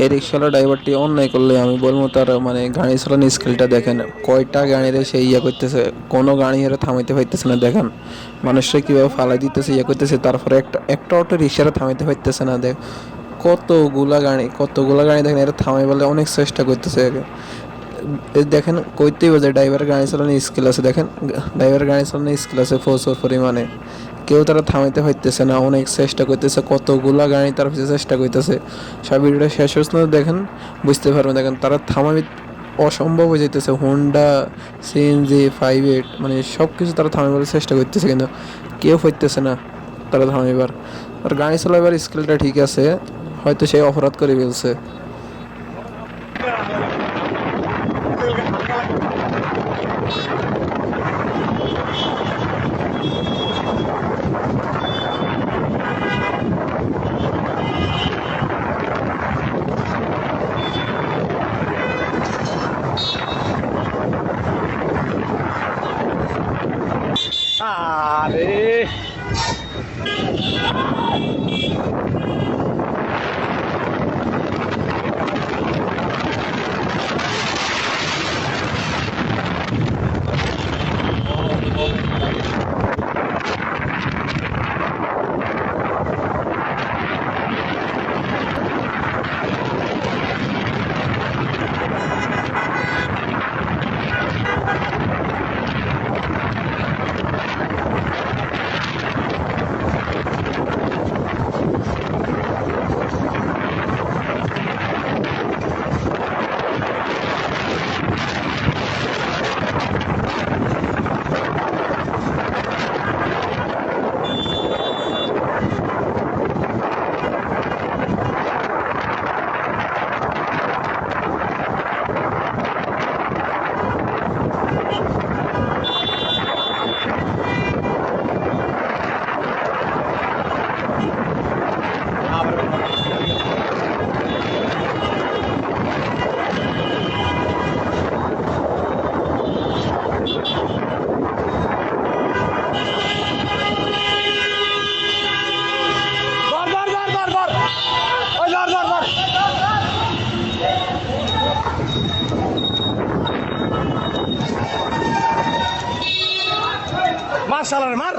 এই রিক্সাওয়ালা ড্রাইভারটি অন্যায় করলে আমি বলবো তার মানে গাড়ি চালানোর স্কিলটা দেখেন, কয়টা গাড়িরে সে ইয়ে করতেছে, কোনো গাড়ি এরা থামাইতে পারতেছে না। দেখেন মানুষরা কীভাবে ফালাই দিতেছে, ইয়ে করতেছে, তারপরে একটা অটো রিক্সারা থামাইতে পারতেছে না। দেখ কতগুলা গাড়ি দেখেন এরা থামাই বলে অনেক চেষ্টা করতেছে। দেখেন কইতেই বোঝে ড্রাইভারের গাড়ি চালানোর স্কিল আছে। দেখেন ড্রাইভারের গাড়ি চালানোর স্কিল আছে প্রচুর পরিমাণে, কেউ তারা থামাইতে পারতেছে না, অনেক চেষ্টা করতেছে, কতগুলা গাড়ি তার পিছিয়ে চেষ্টা করতেছে। সব ভিডিওটা শেষ হচ্ছে না, দেখেন বুঝতে পারবেন। দেখেন তারা থামাই অসম্ভব হয়ে যেতেছে। হোন্ডা, সিএনজি, 58 মানে সব কিছু তারা থামাইবার চেষ্টা করতেছে, কিন্তু কেউ হইতেছে না তারা থামাইবার। আর গাড়ি চালাবার স্কিলটা ঠিক আছে, হয়তো সে অপরাধ করে ফেলছে। আরে মার শালারে মার।